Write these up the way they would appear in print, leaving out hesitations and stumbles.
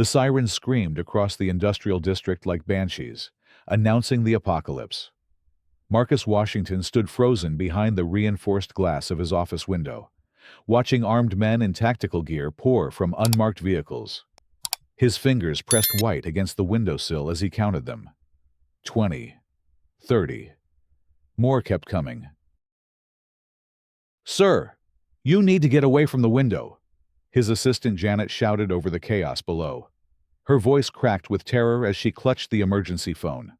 The sirens screamed across the industrial district like banshees, announcing the apocalypse. Marcus Washington stood frozen behind the reinforced glass of his office window, watching armed men in tactical gear pour from unmarked vehicles. His fingers pressed white against the windowsill as he counted them. 20. 30. More kept coming. "Sir, you need to get away from the window," his assistant Janet shouted over the chaos below. Her voice cracked with terror as she clutched the emergency phone.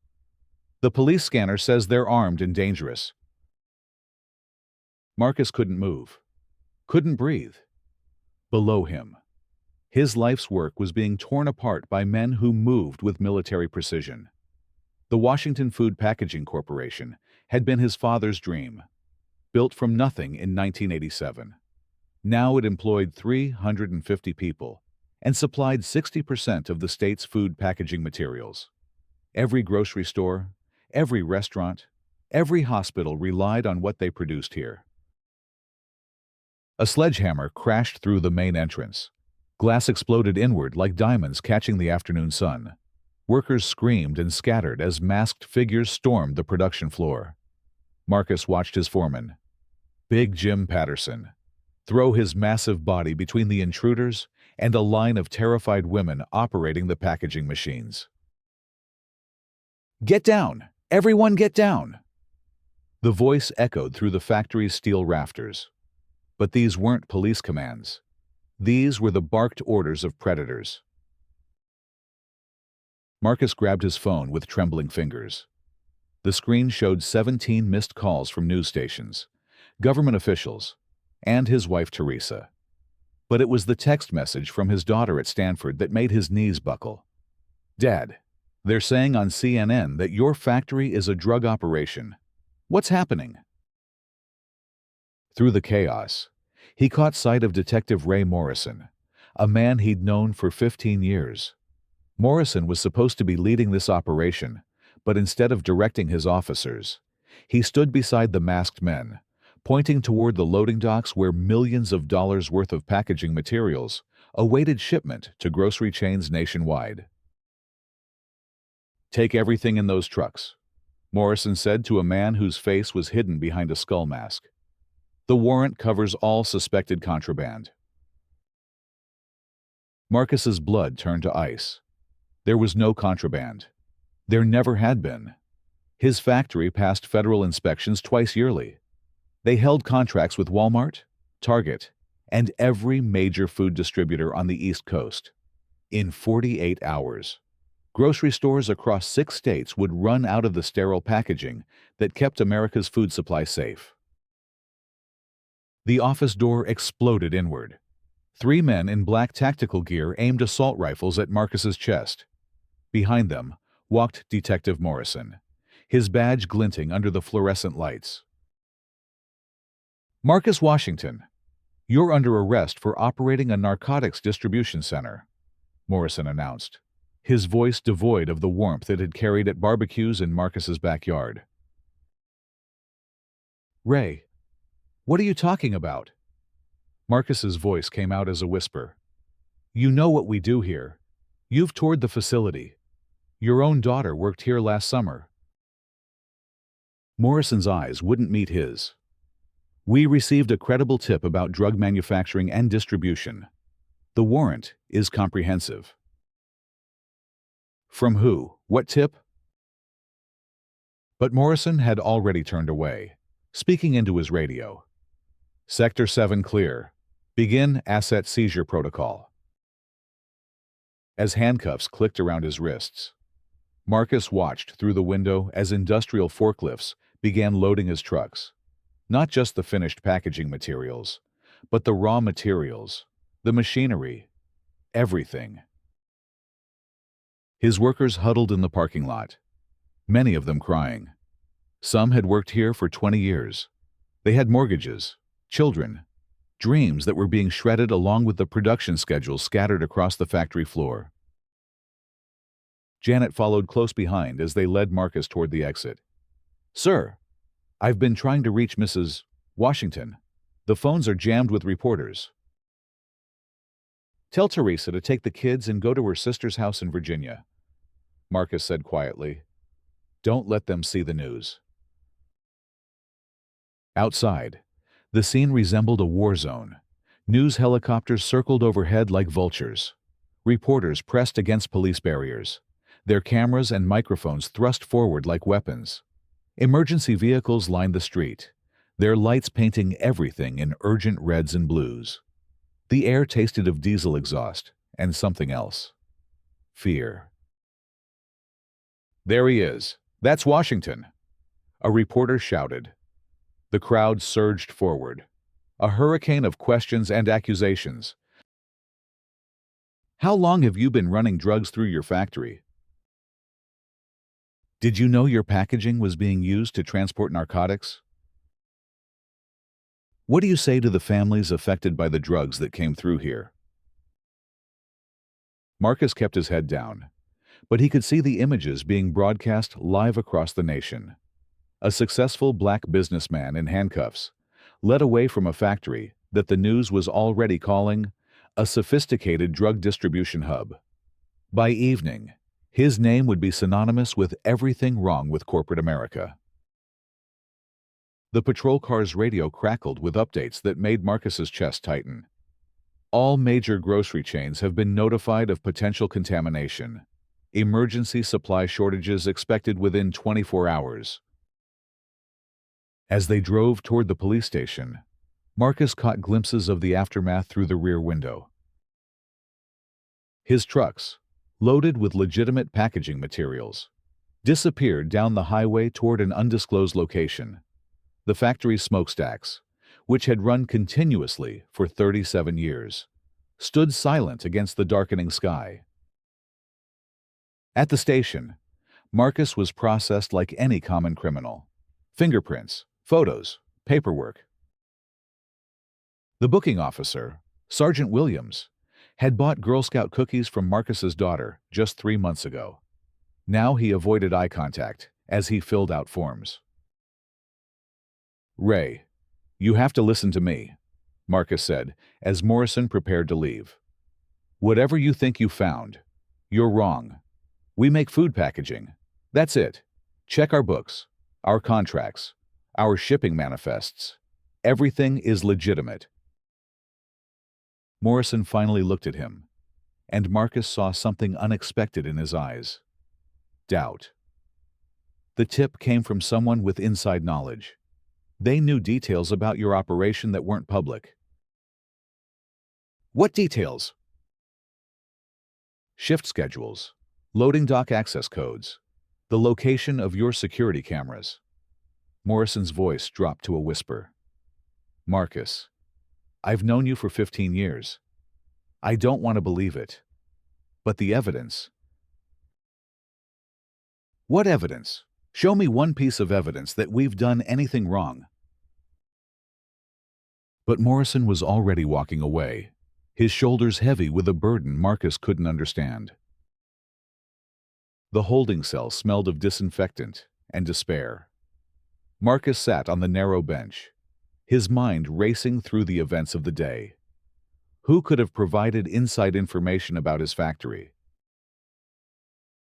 "The police scanner says they're armed and dangerous." Marcus couldn't move, couldn't breathe. Below him, his life's work was being torn apart by men who moved with military precision. The Washington Food Packaging Corporation had been his father's dream, built from nothing in 1987. Now it employed 350 people and supplied 60% of the state's food packaging materials. Every grocery store, every restaurant, every hospital relied on what they produced here. A sledgehammer crashed through the main entrance. Glass exploded inward like diamonds catching the afternoon sun. Workers screamed and scattered as masked figures stormed the production floor. Marcus watched his foreman, Big Jim Patterson, throw his massive body between the intruders and a line of terrified women operating the packaging machines. "Get down! Everyone get down!" The voice echoed through the factory's steel rafters. But these weren't police commands. These were the barked orders of predators. Marcus grabbed his phone with trembling fingers. The screen showed 17 missed calls from news stations, government officials, and his wife Teresa. But it was the text message from his daughter at Stanford that made his knees buckle. "Dad, they're saying on CNN that your factory is a drug operation. What's happening?" Through the chaos, he caught sight of Detective Ray Morrison, a man he'd known for 15 years. Morrison was supposed to be leading this operation, but instead of directing his officers, he stood beside the masked men, pointing toward the loading docks where millions of dollars worth of packaging materials awaited shipment to grocery chains nationwide. "Take everything in those trucks," Morrison said to a man whose face was hidden behind a skull mask. "The warrant covers all suspected contraband." Marcus's blood turned to ice. There was no contraband. There never had been. His factory passed federal inspections twice yearly. They held contracts with Walmart, Target, and every major food distributor on the East Coast. In 48 hours, grocery stores across 6 states would run out of the sterile packaging that kept America's food supply safe. The office door exploded inward. 3 men in black tactical gear aimed assault rifles at Marcus's chest. Behind them walked Detective Morrison, his badge glinting under the fluorescent lights. "Marcus Washington, you're under arrest for operating a narcotics distribution center," Morrison announced, his voice devoid of the warmth it had carried at barbecues in Marcus's backyard. "Ray, what are you talking about?" Marcus's voice came out as a whisper. "You know what we do here. You've toured the facility. Your own daughter worked here last summer." Morrison's eyes wouldn't meet his. "We received a credible tip about drug manufacturing and distribution. The warrant is comprehensive." "From who? What tip?" But Morrison had already turned away, speaking into his radio. "Sector 7 clear. Begin asset seizure protocol." As handcuffs clicked around his wrists, Marcus watched through the window as industrial forklifts began loading his trucks. Not just the finished packaging materials, but the raw materials, the machinery, everything. His workers huddled in the parking lot, many of them crying. Some had worked here for 20 years. They had mortgages, children, dreams that were being shredded along with the production schedules scattered across the factory floor. Janet followed close behind as they led Marcus toward the exit. "Sir, I've been trying to reach Mrs. Washington. The phones are jammed with reporters." Tell Teresa to take the kids and go to her sister's house in Virginia, Marcus said quietly. Don't let them see the news. Outside, the scene resembled a war zone. News helicopters circled overhead like vultures. Reporters pressed against police barriers, their cameras and microphones thrust forward like weapons. Emergency vehicles lined the street, their lights painting everything in urgent reds and blues. The air tasted of diesel exhaust and something else. Fear. There he is. That's Washington, a reporter shouted. The crowd surged forward, a hurricane of questions and accusations. How long have you been running drugs through your factory? Did you know your packaging was being used to transport narcotics? What do you say to the families affected by the drugs that came through here? Marcus kept his head down, but he could see the images being broadcast live across the nation. A successful black businessman in handcuffs led away from a factory that the news was already calling a sophisticated drug distribution hub. By evening, his name would be synonymous with everything wrong with corporate America. The patrol car's radio crackled with updates that made Marcus's chest tighten. All major grocery chains have been notified of potential contamination. Emergency supply shortages expected within 24 hours. As they drove toward the police station, Marcus caught glimpses of the aftermath through the rear window. His trucks, loaded with legitimate packaging materials, disappeared down the highway toward an undisclosed location, the factory's smokestacks, which had run continuously for 37 years, stood silent against the darkening sky. At the station, Marcus was processed like any common criminal. Fingerprints, photos, paperwork. The booking officer, Sergeant Williams, had bought Girl Scout cookies from Marcus's daughter just 3 months ago. Now he avoided eye contact as he filled out forms. Ray, you have to listen to me, Marcus said as Morrison prepared to leave. Whatever you think you found, you're wrong. We make food packaging. That's it. Check our books, our contracts, our shipping manifests. Everything is legitimate. Morrison finally looked at him, and Marcus saw something unexpected in his eyes. Doubt. The tip came from someone with inside knowledge. They knew details about your operation that weren't public. What details? Shift schedules, loading dock access codes, the location of your security cameras. Morrison's voice dropped to a whisper. Marcus, I've known you for 15 years. I don't want to believe it. But the evidence. What evidence? Show me one piece of evidence that we've done anything wrong. But Morrison was already walking away, his shoulders heavy with a burden Marcus couldn't understand. The holding cell smelled of disinfectant and despair. Marcus sat on the narrow bench, his mind racing through the events of the day. Who could have provided inside information about his factory?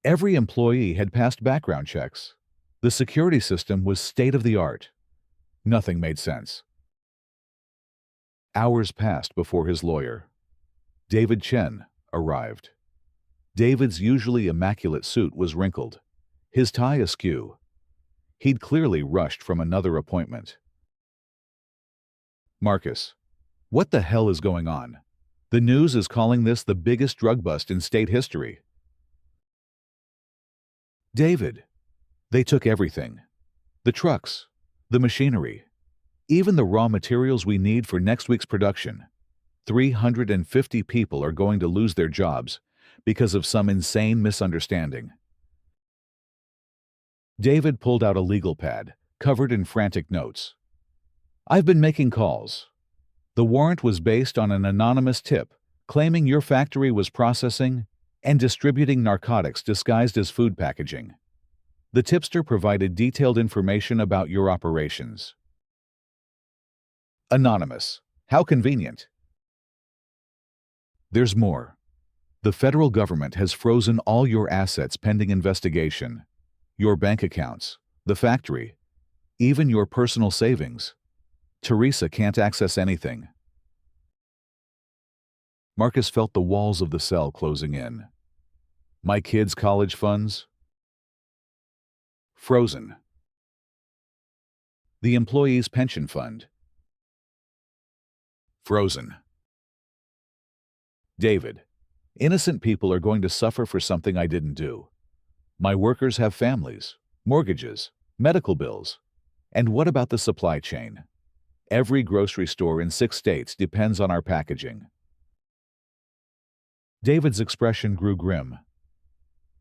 Every employee had passed background checks. The security system was state-of-the-art. Nothing made sense. Hours passed before his lawyer, David Chen, arrived. David's usually immaculate suit was wrinkled, his tie askew. He'd clearly rushed from another appointment. Marcus, what the hell is going on? The news is calling this the biggest drug bust in state history. David, they took everything. The trucks, the machinery, even the raw materials we need for next week's production. 350 people are going to lose their jobs because of some insane misunderstanding. David pulled out a legal pad, covered in frantic notes. I've been making calls. The warrant was based on an anonymous tip claiming your factory was processing and distributing narcotics disguised as food packaging. The tipster provided detailed information about your operations. Anonymous. How convenient. There's more. The federal government has frozen all your assets pending investigation. Your bank accounts, the factory, even your personal savings. Teresa can't access anything. Marcus felt the walls of the cell closing in. My kids' college funds? Frozen. The employee's pension fund? Frozen. David, innocent people are going to suffer for something I didn't do. My workers have families, mortgages, medical bills. And what about the supply chain? Every grocery store in 6 states depends on our packaging. David's expression grew grim.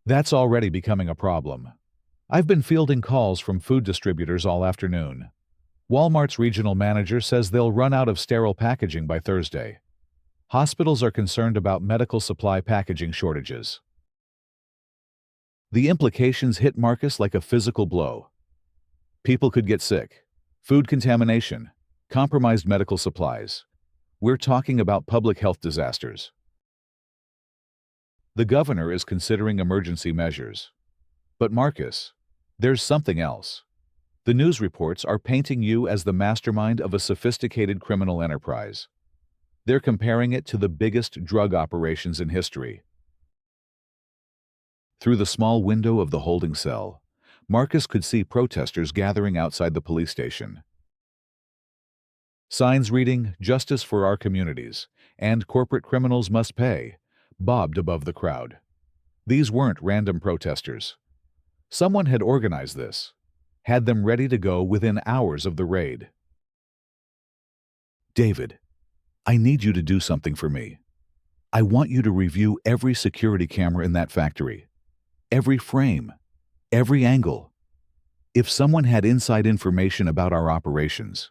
That's already becoming a problem. I've been fielding calls from food distributors all afternoon. Walmart's regional manager says they'll run out of sterile packaging by Thursday. Hospitals are concerned about medical supply packaging shortages. The implications hit Marcus like a physical blow. People could get sick. Food contamination. Compromised medical supplies. We're talking about public health disasters. The governor is considering emergency measures. But Marcus, there's something else. The news reports are painting you as the mastermind of a sophisticated criminal enterprise. They're comparing it to the biggest drug operations in history. Through the small window of the holding cell, Marcus could see protesters gathering outside the police station. Signs reading, "Justice for our communities," and "Corporate criminals must pay," bobbed above the crowd. These weren't random protesters. Someone had organized this, had them ready to go within hours of the raid. David, I need you to do something for me. I want you to review every security camera in that factory. Every frame. Every angle. If someone had inside information about our operations,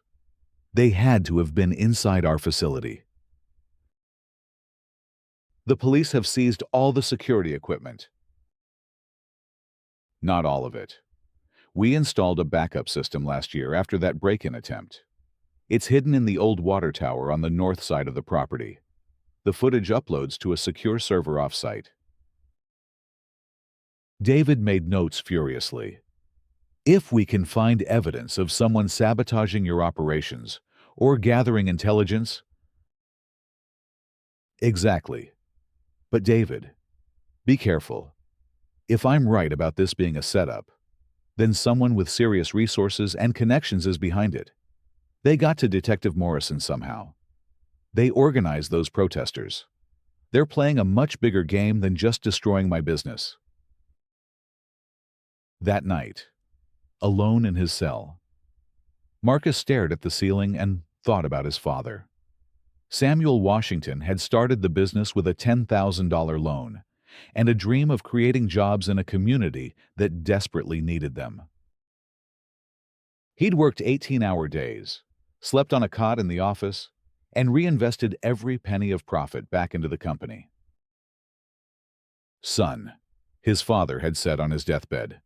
they had to have been inside our facility. The police have seized all the security equipment. Not all of it. We installed a backup system last year after that break-in attempt. It's hidden in the old water tower on the north side of the property. The footage uploads to a secure server off-site. David made notes furiously. If we can find evidence of someone sabotaging your operations or gathering intelligence... Exactly. But David, be careful. If I'm right about this being a setup, then someone with serious resources and connections is behind it. They got to Detective Morrison somehow. They organized those protesters. They're playing a much bigger game than just destroying my business. That night, alone in his cell, Marcus stared at the ceiling and thought about his father. Samuel Washington had started the business with a $10,000 loan and a dream of creating jobs in a community that desperately needed them. He'd worked 18-hour days, slept on a cot in the office, and reinvested every penny of profit back into the company. Son, his father had said on his deathbed,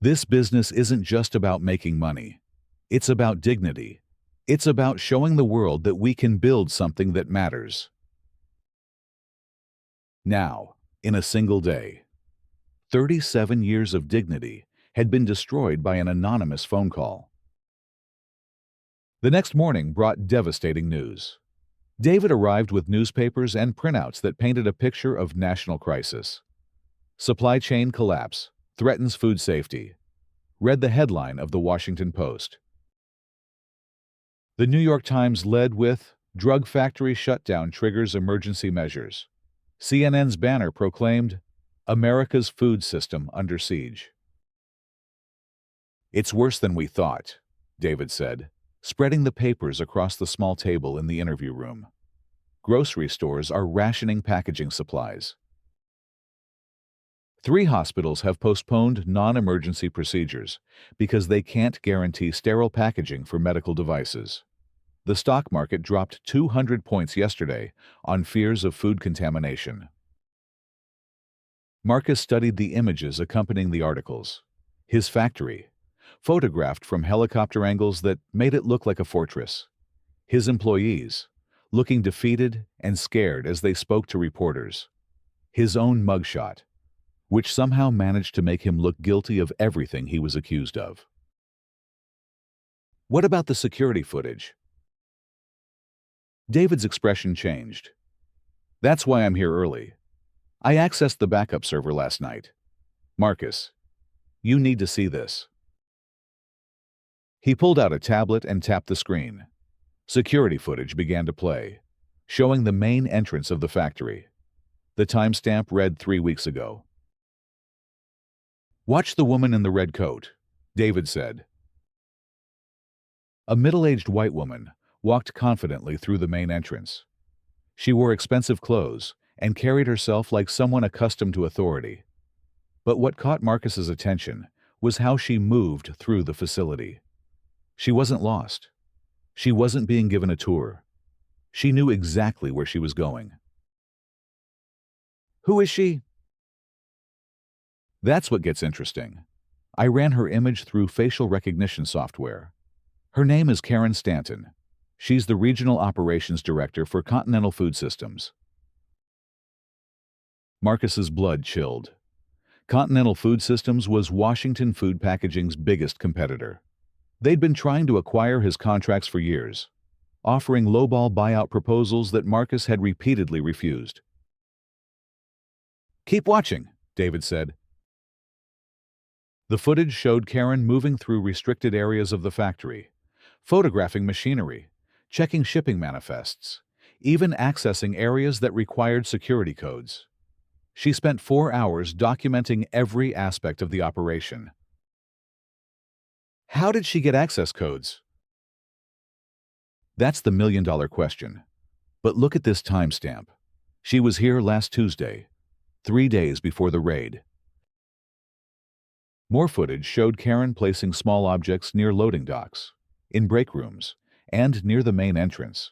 this business isn't just about making money. It's about dignity. It's about showing the world that we can build something that matters. Now, in a single day, 37 years of dignity had been destroyed by an anonymous phone call. The next morning brought devastating news. David arrived with newspapers and printouts that painted a picture of national crisis. Supply chain collapse threatens food safety, read the headline of the Washington Post. The New York Times led with, "Drug factory shutdown triggers emergency measures." CNN's banner proclaimed, "America's food system under siege." It's worse than we thought, David said, spreading the papers across the small table in the interview room. Grocery stores are rationing packaging supplies. 3 hospitals have postponed non-emergency procedures because they can't guarantee sterile packaging for medical devices. The stock market dropped 200 points yesterday on fears of food contamination. Marcus studied the images accompanying the articles. His factory, photographed from helicopter angles that made it look like a fortress. His employees, looking defeated and scared as they spoke to reporters. His own mugshot, which somehow managed to make him look guilty of everything he was accused of. What about the security footage? David's expression changed. That's why I'm here early. I accessed the backup server last night. Marcus, you need to see this. He pulled out a tablet and tapped the screen. Security footage began to play, showing the main entrance of the factory. The timestamp read 3 weeks ago. Watch the woman in the red coat, David said. A middle-aged white woman walked confidently through the main entrance. She wore expensive clothes and carried herself like someone accustomed to authority. But what caught Marcus's attention was how she moved through the facility. She wasn't lost. She wasn't being given a tour. She knew exactly where she was going. Who is she? That's what gets interesting. I ran her image through facial recognition software. Her name is Karen Stanton. She's the Regional Operations Director for Continental Food Systems. Marcus's blood chilled. Continental Food Systems was Washington Food Packaging's biggest competitor. They'd been trying to acquire his contracts for years, offering lowball buyout proposals that Marcus had repeatedly refused. Keep watching, David said. The footage showed Karen moving through restricted areas of the factory, photographing machinery, checking shipping manifests, even accessing areas that required security codes. She spent 4 hours documenting every aspect of the operation. How did she get access codes? That's the million-dollar question. But look at this timestamp. She was here last Tuesday, 3 days before the raid. More footage showed Karen placing small objects near loading docks, in break rooms, and near the main entrance.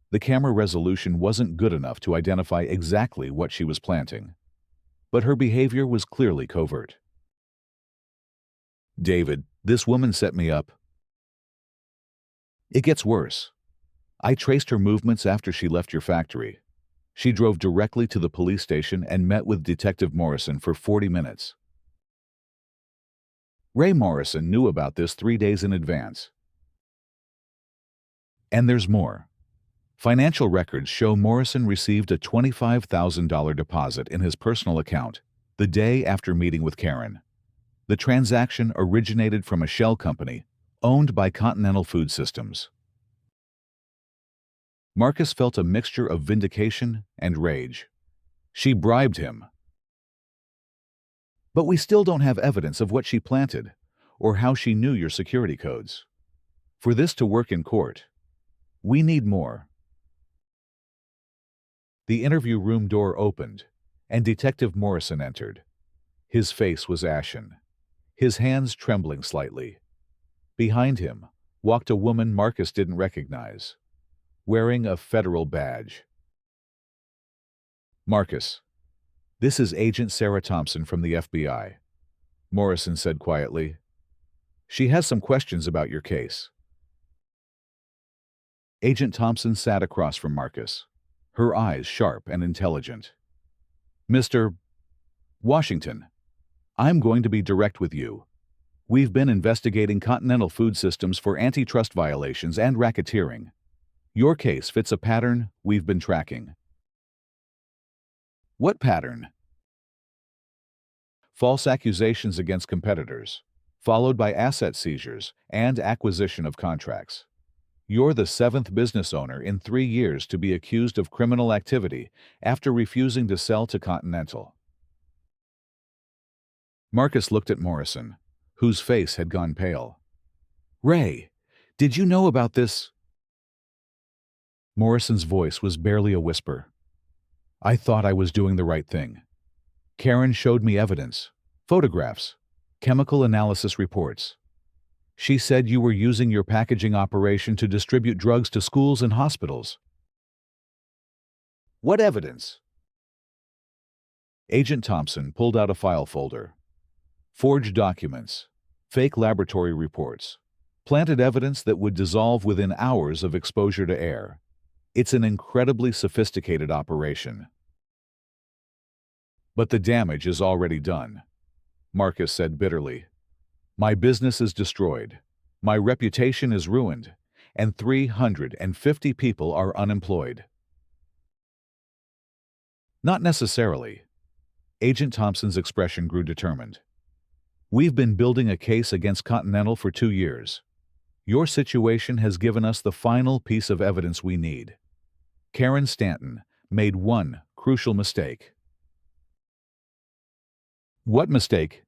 The camera resolution wasn't good enough to identify exactly what she was planting, but her behavior was clearly covert. David, this woman set me up. It gets worse. I traced her movements after she left your factory. She drove directly to the police station and met with Detective Morrison for 40 minutes. Ray Morrison knew about this 3 days in advance. And there's more. Financial records show Morrison received a $25,000 deposit in his personal account the day after meeting with Karen. The transaction originated from a shell company owned by Continental Food Systems. Marcus felt a mixture of vindication and rage. She bribed him. But we still don't have evidence of what she planted or how she knew your security codes. For this to work in court, we need more. The interview room door opened, and Detective Morrison entered. His face was ashen, his hands trembling slightly. Behind him walked a woman Marcus didn't recognize, wearing a federal badge. Marcus, this is Agent Sarah Thompson from the FBI, Morrison said quietly. She has some questions about your case. Agent Thompson sat across from Marcus, her eyes sharp and intelligent. Mr. Washington, I'm going to be direct with you. We've been investigating Continental Food Systems for antitrust violations and racketeering. Your case fits a pattern we've been tracking. What pattern? False accusations against competitors, followed by asset seizures and acquisition of contracts. You're the 7th business owner in 3 years to be accused of criminal activity after refusing to sell to Continental. Marcus looked at Morrison, whose face had gone pale. Ray, did you know about this? Morrison's voice was barely a whisper. I thought I was doing the right thing. Karen showed me evidence, photographs, chemical analysis reports. She said you were using your packaging operation to distribute drugs to schools and hospitals. What evidence? Agent Thompson pulled out a file folder. Forged documents, fake laboratory reports, planted evidence that would dissolve within hours of exposure to air. It's an incredibly sophisticated operation. But the damage is already done, Marcus said bitterly. My business is destroyed, my reputation is ruined, and 350 people are unemployed. Not necessarily. Agent Thompson's expression grew determined. We've been building a case against Continental for 2 years. Your situation has given us the final piece of evidence we need. Karen Stanton made one crucial mistake. What mistake?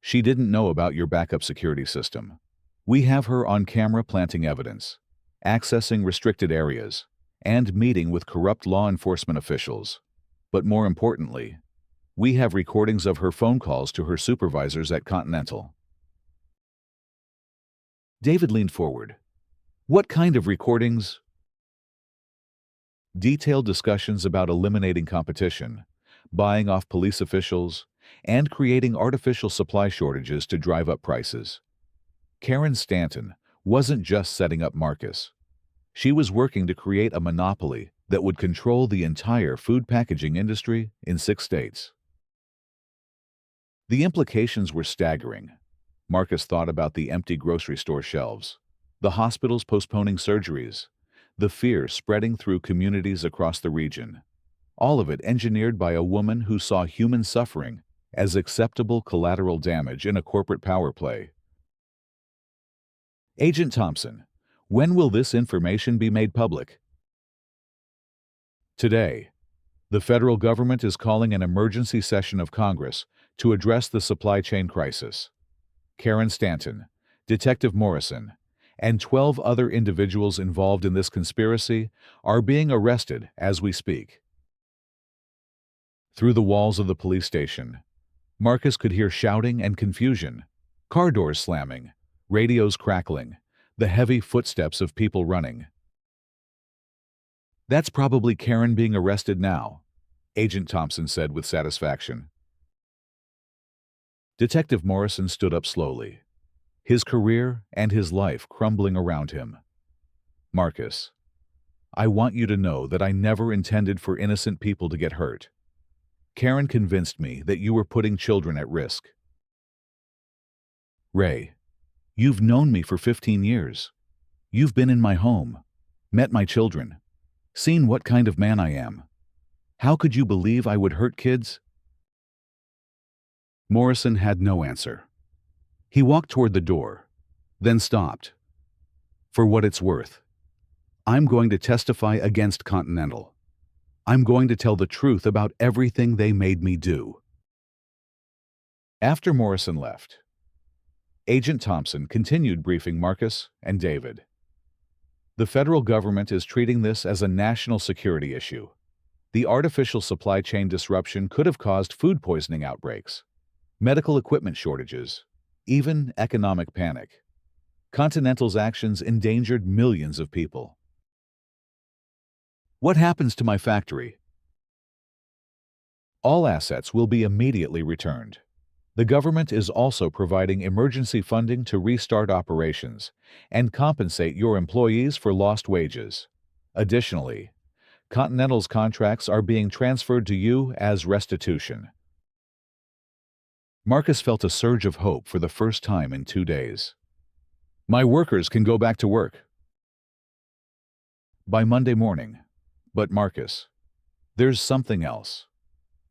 She didn't know about your backup security system. We have her on camera planting evidence, accessing restricted areas, and meeting with corrupt law enforcement officials. But more importantly, we have recordings of her phone calls to her supervisors at Continental. David leaned forward. What kind of recordings? Detailed discussions about eliminating competition, buying off police officials, and creating artificial supply shortages to drive up prices. Karen Stanton wasn't just setting up Marcus. She was working to create a monopoly that would control the entire food packaging industry in 6 states. The implications were staggering. Marcus thought about the empty grocery store shelves, the hospitals postponing surgeries, the fear spreading through communities across the region. All of it engineered by a woman who saw human suffering as acceptable collateral damage in a corporate power play. Agent Thompson, when will this information be made public? Today. The federal government is calling an emergency session of Congress to address the supply chain crisis. Karen Stanton, Detective Morrison, and 12 other individuals involved in this conspiracy are being arrested as we speak. Through the walls of the police station, Marcus could hear shouting and confusion, car doors slamming, radios crackling, the heavy footsteps of people running. That's probably Karen being arrested now, Agent Thompson said with satisfaction. Detective Morrison stood up slowly, his career and his life crumbling around him. Marcus, I want you to know that I never intended for innocent people to get hurt. Karen convinced me that you were putting children at risk. Ray, you've known me for 15 years. You've been in my home, met my children, seen what kind of man I am. How could you believe I would hurt kids? Morrison had no answer. He walked toward the door, then stopped. For what it's worth, I'm going to testify against Continental. I'm going to tell the truth about everything they made me do. After Morrison left, Agent Thompson continued briefing Marcus and David. The federal government is treating this as a national security issue. The artificial supply chain disruption could have caused food poisoning outbreaks, medical equipment shortages, even economic panic. Continental's actions endangered millions of people. What happens to my factory? All assets will be immediately returned. The government is also providing emergency funding to restart operations and compensate your employees for lost wages. Additionally, Continental's contracts are being transferred to you as restitution. Marcus felt a surge of hope for the first time in 2 days. My workers can go back to work by Monday morning. But Marcus, there's something else.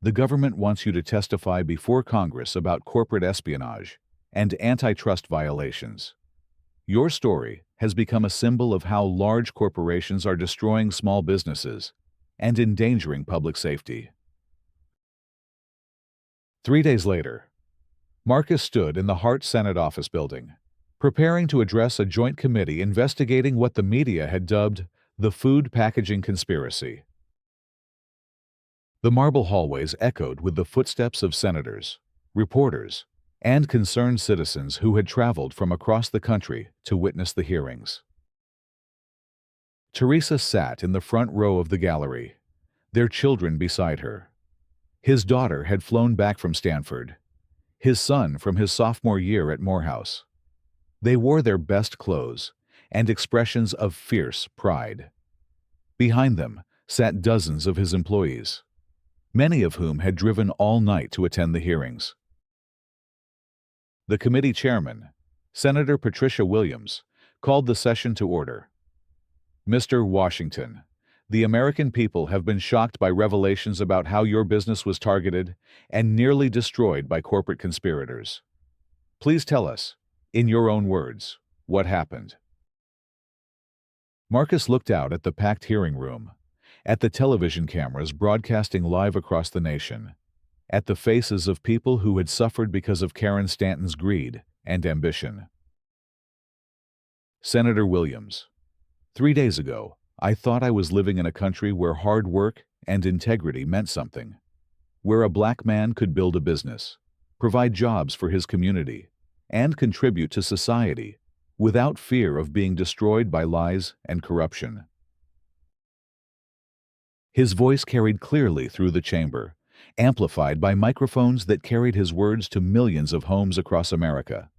The government wants you to testify before Congress about corporate espionage and antitrust violations. Your story has become a symbol of how large corporations are destroying small businesses and endangering public safety. 3 days later, Marcus stood in the Hart Senate office building, preparing to address a joint committee investigating what the media had dubbed the food packaging conspiracy. The marble hallways echoed with the footsteps of senators, reporters, and concerned citizens who had traveled from across the country to witness the hearings. Teresa sat in the front row of the gallery, their children beside her. His daughter had flown back from Stanford, his son from his sophomore year at Morehouse. They wore their best clothes and expressions of fierce pride. Behind them sat dozens of his employees, many of whom had driven all night to attend the hearings. The committee chairman, Senator Patricia Williams, called the session to order. Mr. Washington, the American people have been shocked by revelations about how your business was targeted and nearly destroyed by corporate conspirators. Please tell us, in your own words, what happened. Marcus looked out at the packed hearing room, at the television cameras broadcasting live across the nation, at the faces of people who had suffered because of Karen Stanton's greed and ambition. Senator Williams, 3 days ago, I thought I was living in a country where hard work and integrity meant something, where a black man could build a business, provide jobs for his community, and contribute to society without fear of being destroyed by lies and corruption. His voice carried clearly through the chamber, amplified by microphones that carried his words to millions of homes across America.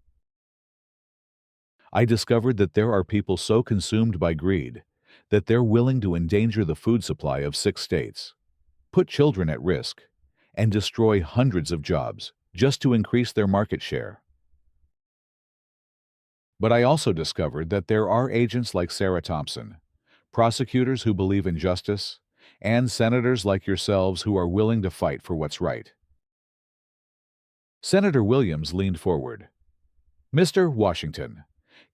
I discovered that there are people so consumed by greed that they're willing to endanger the food supply of 6 states, put children at risk, and destroy hundreds of jobs just to increase their market share. But I also discovered that there are agents like Sarah Thompson, prosecutors who believe in justice, and senators like yourselves who are willing to fight for what's right. Senator Williams leaned forward. Mr. Washington,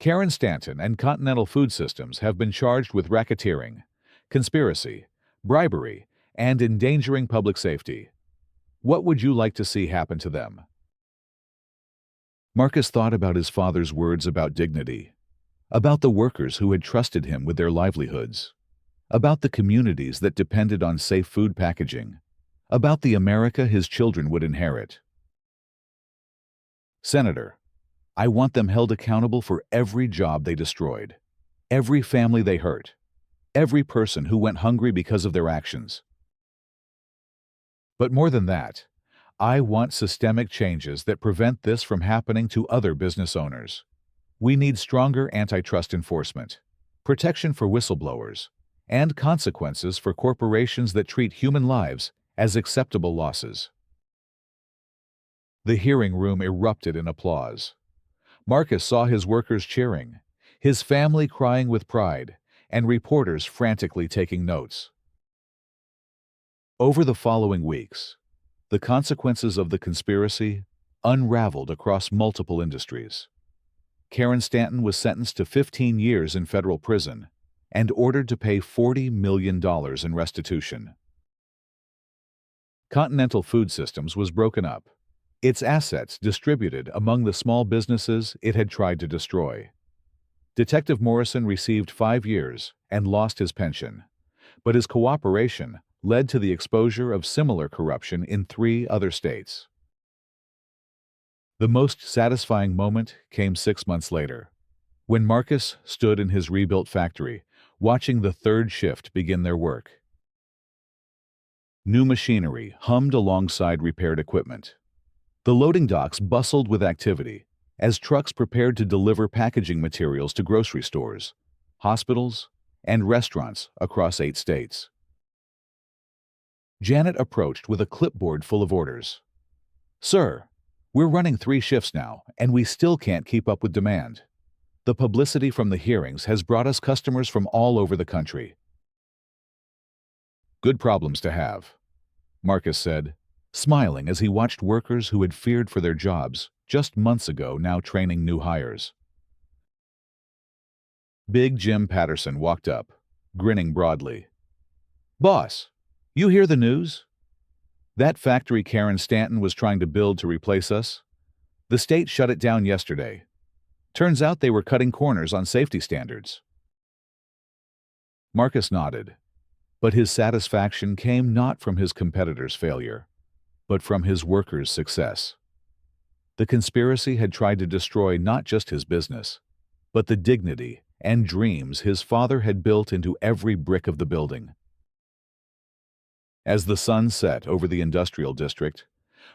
Karen Stanton and Continental Food Systems have been charged with racketeering, conspiracy, bribery, and endangering public safety. What would you like to see happen to them? Marcus thought about his father's words about dignity, about the workers who had trusted him with their livelihoods, about the communities that depended on safe food packaging, about the America his children would inherit. Senator, I want them held accountable for every job they destroyed, every family they hurt, every person who went hungry because of their actions. But more than that, I want systemic changes that prevent this from happening to other business owners. We need stronger antitrust enforcement, protection for whistleblowers, and consequences for corporations that treat human lives as acceptable losses. The hearing room erupted in applause. Marcus saw his workers cheering, his family crying with pride, and reporters frantically taking notes. Over the following weeks, the consequences of the conspiracy unraveled across multiple industries. Karen Stanton was sentenced to 15 years in federal prison and ordered to pay $40 million in restitution. Continental Food Systems was broken up, its assets distributed among the small businesses it had tried to destroy. Detective Morrison received 5 years and lost his pension, but his cooperation led to the exposure of similar corruption in 3 other states. The most satisfying moment came 6 months later, when Marcus stood in his rebuilt factory, watching the 3rd shift begin their work. New machinery hummed alongside repaired equipment. The loading docks bustled with activity as trucks prepared to deliver packaging materials to grocery stores, hospitals, and restaurants across 8 states. Janet approached with a clipboard full of orders. "Sir, we're running 3 shifts now, and we still can't keep up with demand. The publicity from the hearings has brought us customers from all over the country." "Good problems to have," Marcus said, smiling as he watched workers who had feared for their jobs just months ago now training new hires. Big Jim Patterson walked up, grinning broadly. "Boss, you hear the news? That factory Karen Stanton was trying to build to replace us? The state shut it down yesterday. Turns out they were cutting corners on safety standards." Marcus nodded, but his satisfaction came not from his competitor's failure, but from his workers' success. The conspiracy had tried to destroy not just his business, but the dignity and dreams his father had built into every brick of the building. As the sun set over the industrial district,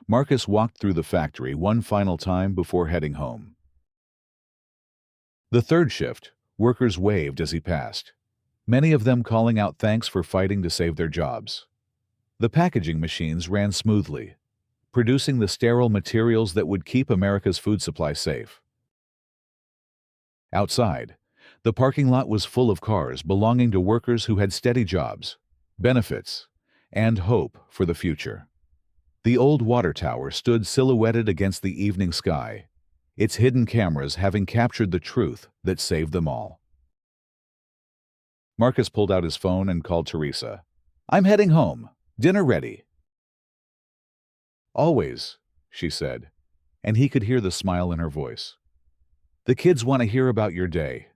Marcus walked through the factory one final time before heading home. The 3rd shift Workers waved as he passed, many of them calling out thanks for fighting to save their jobs. The packaging machines ran smoothly, producing the sterile materials that would keep America's food supply safe. Outside, the parking lot was full of cars belonging to workers who had steady jobs, benefits, and hope for the future. The old water tower stood silhouetted against the evening sky, its hidden cameras having captured the truth that saved them all. Marcus pulled out his phone and called Teresa. "I'm heading home. Dinner ready." "Always," she said, and he could hear the smile in her voice. "The kids want to hear about your day."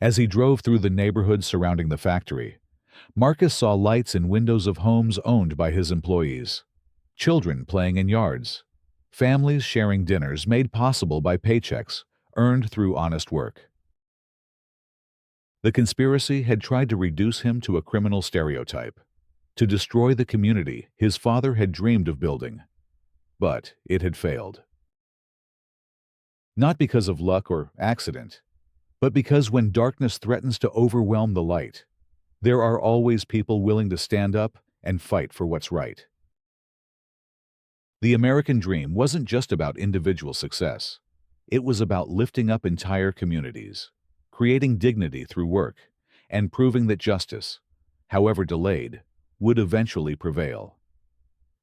As he drove through the neighborhood surrounding the factory, Marcus saw lights in windows of homes owned by his employees, children playing in yards, families sharing dinners made possible by paychecks earned through honest work. The conspiracy had tried to reduce him to a criminal stereotype, to destroy the community his father had dreamed of building. But it had failed. Not because of luck or accident, but because when darkness threatens to overwhelm the light, there are always people willing to stand up and fight for what's right. The American dream wasn't just about individual success. It was about lifting up entire communities, creating dignity through work, and proving that justice, however delayed, would eventually prevail.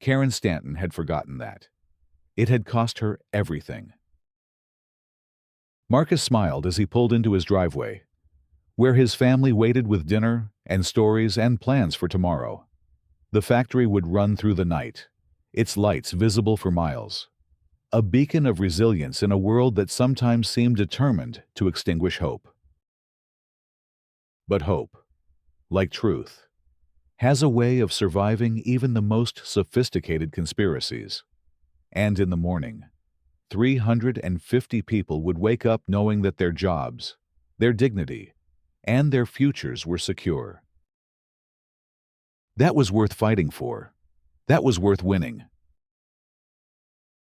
Karen Stanton had forgotten that. It had cost her everything. Marcus smiled as he pulled into his driveway, where his family waited with dinner and stories and plans for tomorrow. The factory would run through the night, its lights visible for miles, a beacon of resilience in a world that sometimes seemed determined to extinguish hope. But hope, like truth, has a way of surviving even the most sophisticated conspiracies. And in the morning, 350 people would wake up knowing that their jobs, their dignity, and their futures were secure. That was worth fighting for. That was worth winning.